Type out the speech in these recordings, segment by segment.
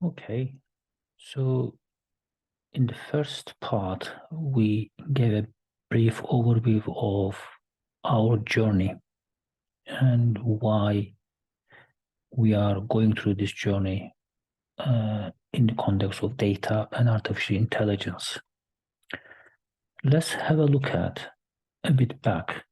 Okay, so in the first part, we gave a brief overview of our journey and why we are going through this journey in the context of data and artificial intelligence. Let's have a look at a bit back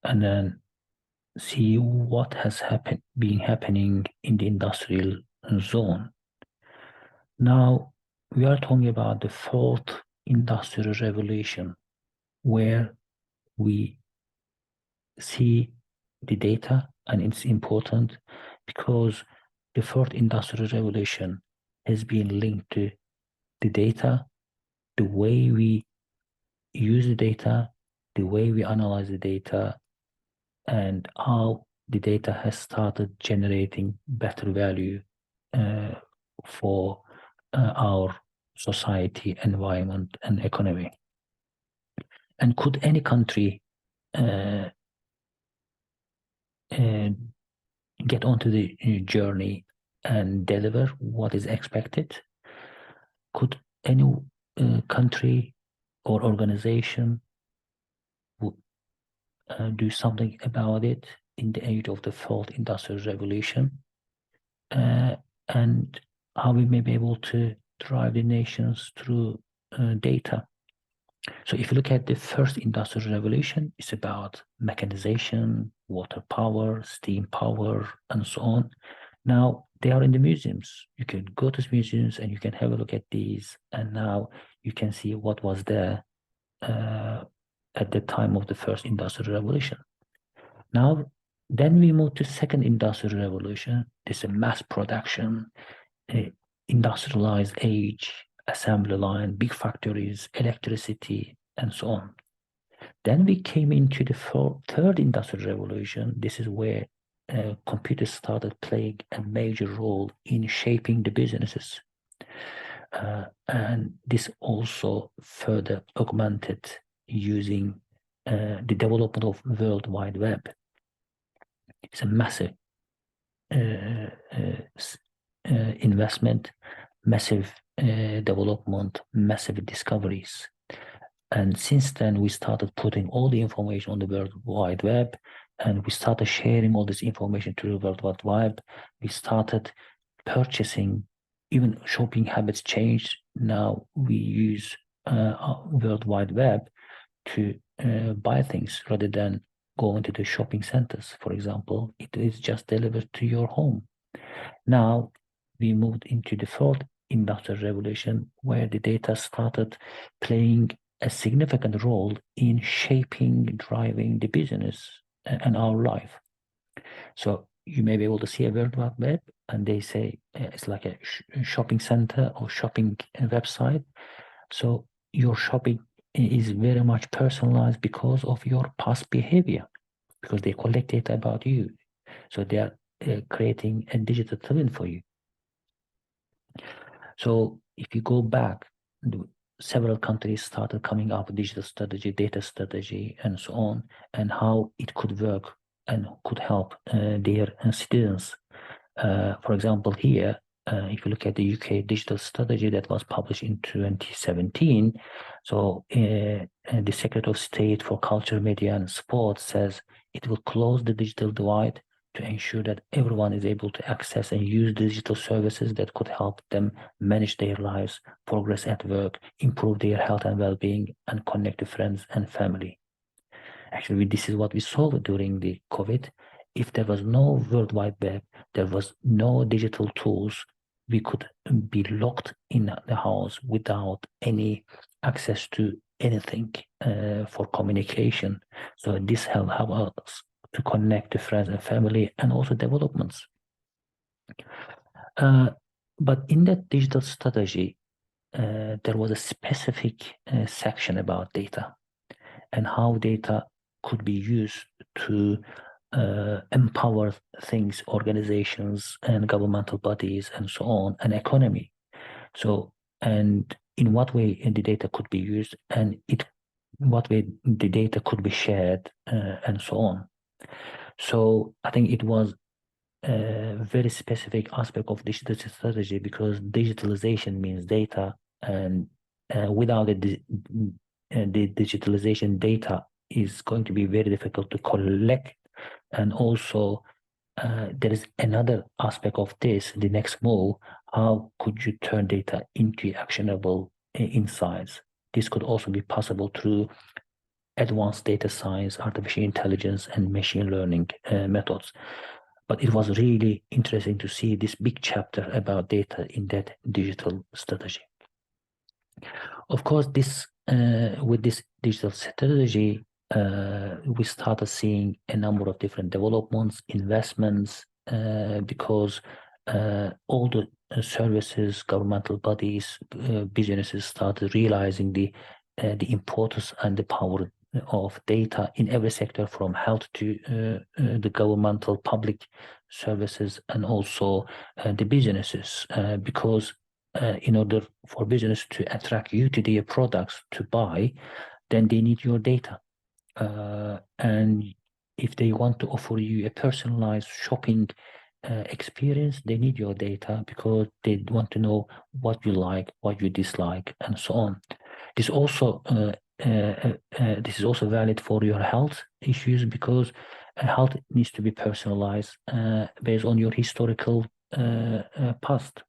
and then see what has been happening in the industrial zone. Now, we are talking about the fourth industrial revolution, where we see the data, and it's important because the fourth industrial revolution has been linked to the data, the way we use the data, the way we analyze the data, and how the data has started generating better value for our society, environment, and economy. And could any country uh, get onto the journey and deliver what is expected? Could any country or organization do something about it in the age of the fourth industrial revolution? And how we may be able to drive the nations through data. So if you look at the first industrial revolution, it's about mechanization, water power, steam power, and so on. Now they are in the museums. You can go to museums and you can have a look at these, and now you can see what was there at the time of the first industrial revolution. Now, then we move to second industrial revolution. This is mass production, industrialized age, assembly line, big factories, electricity, and so on. Then we came into the third industrial revolution. This is where computers started playing a major role in shaping the businesses. And this also further augmented using the development of World Wide Web. It's a massive investment, massive development, massive discoveries. And since then, we started putting all the information on the World Wide Web, and we started sharing all this information to the World Wide Web. We started purchasing, even shopping habits changed. Now we use World Wide Web to buy things rather than going to the shopping centers. For example, it is just delivered to your home. Now we moved into the fourth industrial revolution, where the data started playing a significant role in shaping, driving the business and our life. So you may be able to see a World Wide Web, and they say it's like a shopping center or shopping website. So your shopping is very much personalized because of your past behavior, because they collect data about you. So they are creating a digital twin for you. So if you go back, several countries started coming up with digital strategy, data strategy, and so on, and how it could work and could help their citizens. For example, here, if you look at the UK digital strategy that was published in 2017, so the Secretary of State for Culture, Media and Sport says it will close the digital divide to ensure that everyone is able to access and use digital services that could help them manage their lives, progress at work, improve their health and well-being, and connect to friends and family. Actually, this is what we saw during the COVID. If there was no World Wide Web, there was no digital tools, we could be locked in the house without any access to anything for communication. So this helped us to connect to friends and family and also developments. But in that digital strategy, there was a specific section about data and how data could be used to empower things, organizations and governmental bodies and so on, and economy. So, and in what way the data could be used, and what way the data could be shared, and so on. So I think it was very specific aspect of digital strategy, because digitalization means data, and without the digitalization, data is going to be very difficult to collect. And also, there is another aspect of this, the next move: how could you turn data into actionable insights? This could also be possible through advanced data science, artificial intelligence, and machine learning methods. But it was really interesting to see this big chapter about data in that digital strategy. Of course, with this digital strategy, we started seeing a number of different developments, investments, because all the services, governmental bodies, businesses started realizing the importance and the power of data in every sector, from health to the governmental public services, and also the businesses, because in order for business to attract you to their products to buy, then they need your data. And if they want to offer you a personalized shopping experience, they need your data, because they want to know what you like, what you dislike, and so on. This also this is also valid for your health issues, because health needs to be personalized based on your historical past.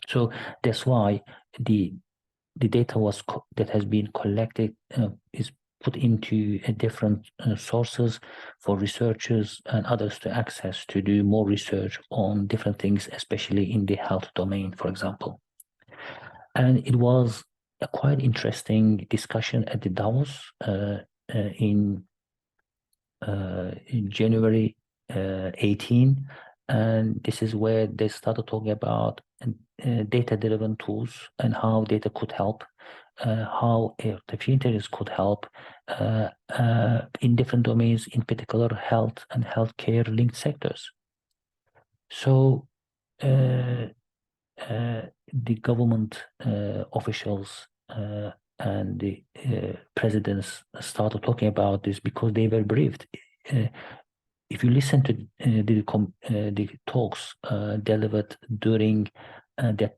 So that's why the data that has been collected is put into different sources for researchers and others to access, to do more research on different things, especially in the health domain, for example. And it was a quite interesting discussion at the Davos in January 18, and this is where they started talking about data-driven tools and how data could help, how artificial intelligence could help in different domains, in particular health and healthcare linked sectors. So the government officials and the presidents started talking about this because they were briefed. If you listen to the talks delivered during that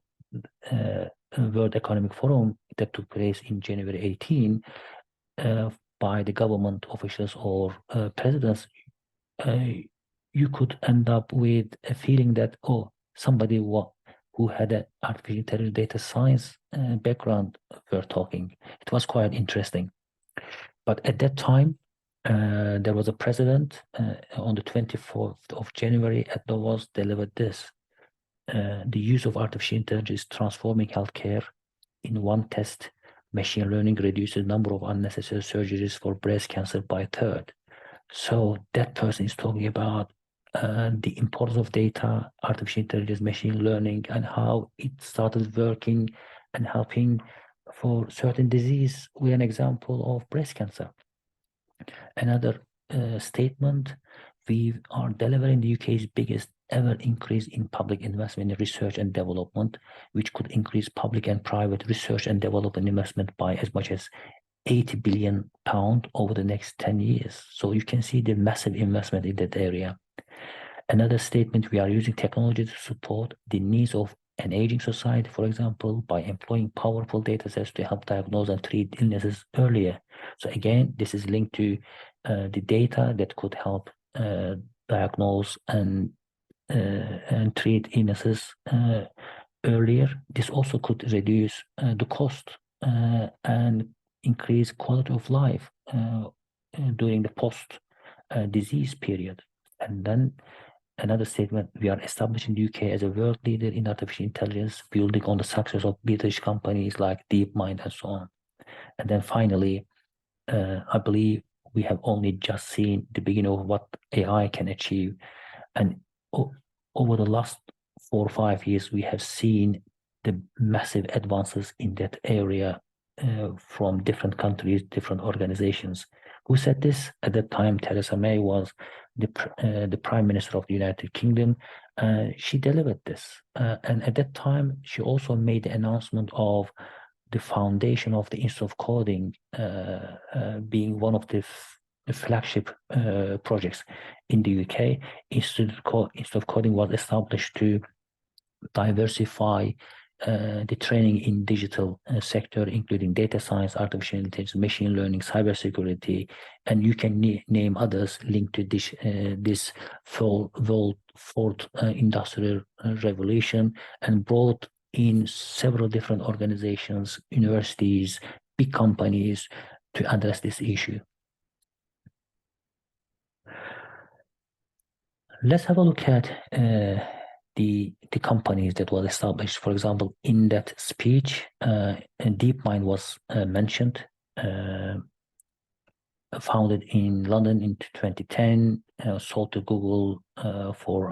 World Economic Forum that took place in January 18 by the government officials or presidents, you could end up with a feeling that, oh, somebody who had an artificial intelligence data science background were talking. It was quite interesting. But at that time, there was a president on the 24th of January at Davos delivered this. The use of artificial intelligence is transforming healthcare. In one test, machine learning reduces the number of unnecessary surgeries for breast cancer by a third. So that person is talking about the importance of data, artificial intelligence, machine learning, and how it started working and helping for certain disease, with an example of breast cancer. Another statement: we are delivering the UK's biggest ever increase in public investment in research and development, which could increase public and private research and development investment by as much as £80 billion over the next 10 years. So you can see the massive investment in that area. Another statement: we are using technology to support the needs of an aging society, for example, by employing powerful data sets to help diagnose and treat illnesses earlier. So again, this is linked to the data that could help diagnose and treat illnesses earlier. This also could reduce the cost and increase quality of life during the post-disease period. And then another statement: we are establishing the UK as a world leader in artificial intelligence, building on the success of British companies like DeepMind and so on. And then finally, I believe we have only just seen the beginning of what AI can achieve. And over the last 4 or 5 years, we have seen the massive advances in that area from different countries, different organizations. Who said this? At that time, Theresa May was the Prime Minister of the United Kingdom. She delivered this. And at that time, she also made the announcement of the foundation of the Institute of Coding being one of the flagship projects in the UK. Institute of Coding was established to diversify the training in digital sector, including data science, artificial intelligence, machine learning, cybersecurity, and you can name others linked to this fourth industrial revolution, and brought in several different organizations, universities, big companies to address this issue. Let's have a look at the companies that were established. For example, in that speech, DeepMind was mentioned, founded in London in 2010, sold to Google for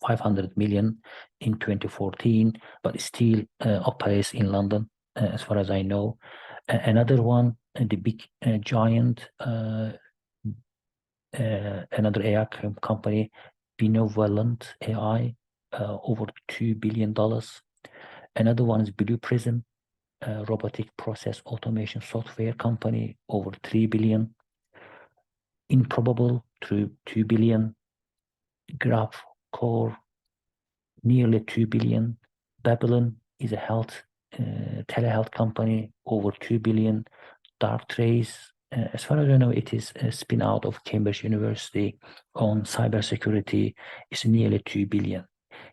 500 million in 2014, but still operates in London, as far as I know. Another one, the big giant, another AI company, Benevolent AI, over $2 billion. Another one is Blue Prism, robotic process automation software company, over 3 billion. Improbable, through 2 billion. GraphCore, nearly 2 billion. Babylon is a telehealth company, over 2 billion. Darktrace, as far as I know, it is a spin out of Cambridge University on cybersecurity, is nearly 2 billion.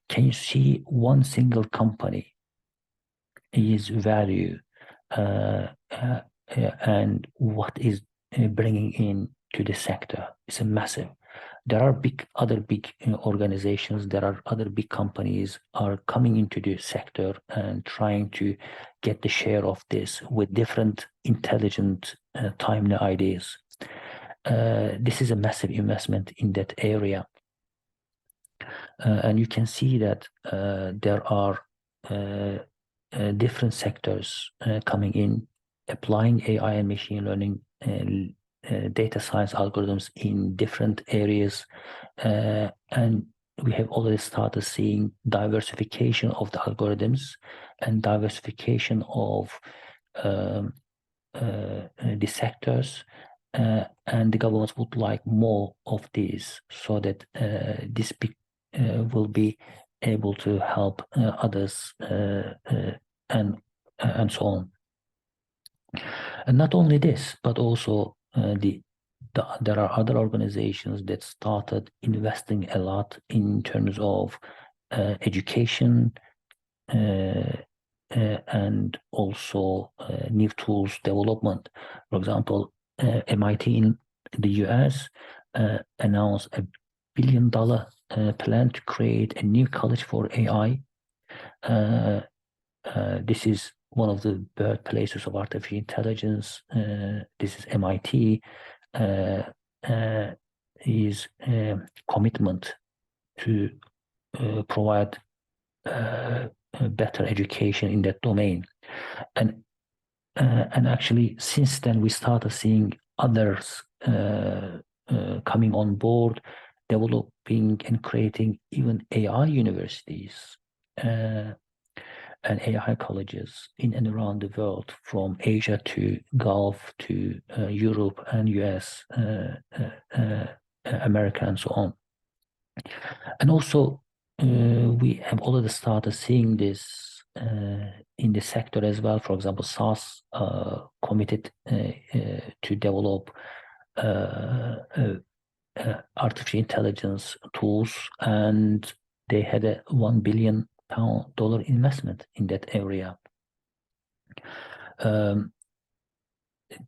Can you see one single company is value and what is bringing in to the sector? It's a massive. There are other big organizations, there are other big companies are coming into the sector and trying to get the share of this with different intelligent, timely ideas. This is a massive investment in that area. And you can see that there are different sectors coming in, applying AI and machine learning data science algorithms in different areas, and we have already started seeing diversification of the algorithms and diversification of the sectors, and the governments would like more of these, so that this will be able to help others and so on. And not only this, but also there are other organizations that started investing a lot in terms of education and also new tools development. For example, MIT in the US announced $1 billion plan to create a new college for AI. This is one of the birthplaces of artificial intelligence. This is MIT. His commitment to provide better education in that domain, and actually since then we started seeing others coming on board, developing and creating even AI universities and AI colleges in and around the world, from Asia to Gulf to Europe and US, America, and so on. And also, we have already started seeing this in the sector as well. For example, SAS committed to develop artificial intelligence tools, and they had a $1 billion investment in that area.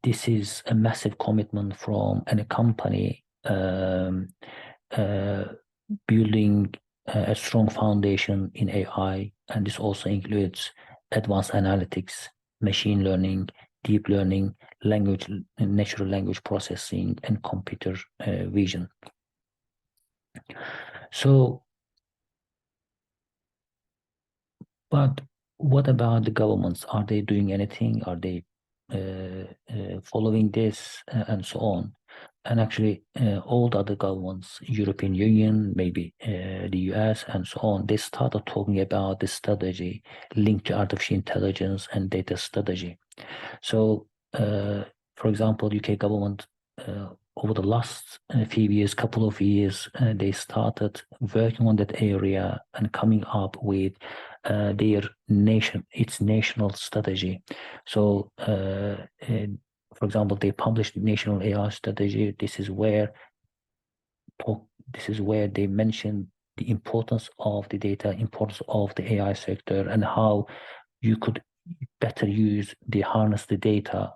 This is a massive commitment from a company building a strong foundation in AI, and this also includes advanced analytics, machine learning, deep learning, natural language processing, and computer vision. So, but what about the governments? Are they doing anything? Are they following this and so on? And actually, all the other governments, European Union, maybe the US, and so on, they started talking about this strategy linked to artificial intelligence and data strategy. So For example, UK government over the last few years, couple of years, they started working on that area and coming up with its national strategy. So, for example, they published the national AI strategy. This is where they mention the importance of the data, importance of the AI sector, and how you could better harness the data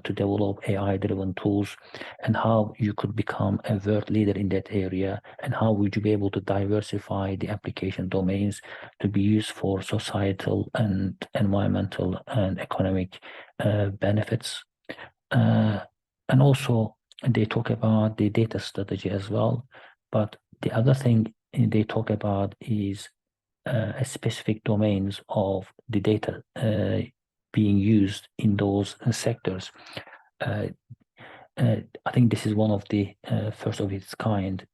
to develop AI-driven tools, and how you could become a world leader in that area, and how would you be able to diversify the application domains to be used for societal and environmental and economic benefits. And also they talk about the data strategy as well. But the other thing they talk about is specific domains of the data being used in those sectors. I think this is one of the first of its kind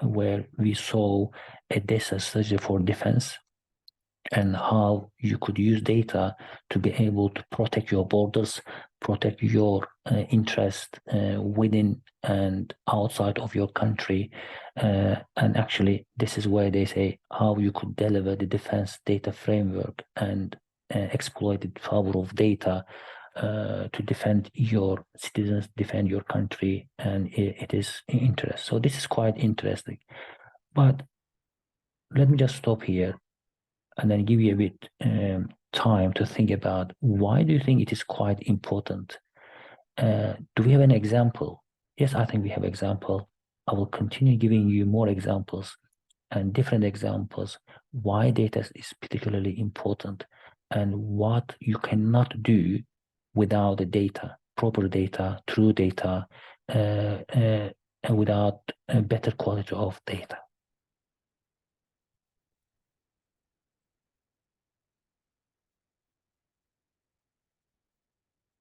where we saw a data strategy for defense, and how you could use data to be able to protect your borders, protect your interest within and outside of your country. And actually, this is where they say how you could deliver the defense data framework and exploit the power of data to defend your citizens, defend your country, and it is interest. So this is quite interesting. But let me just stop here and then give you a bit time to think about why do you think it is quite important? Do we have an example? Yes, I think we have example. I will continue giving you more examples and different examples why data is particularly important and what you cannot do without the data, proper data, true data, and without a better quality of data.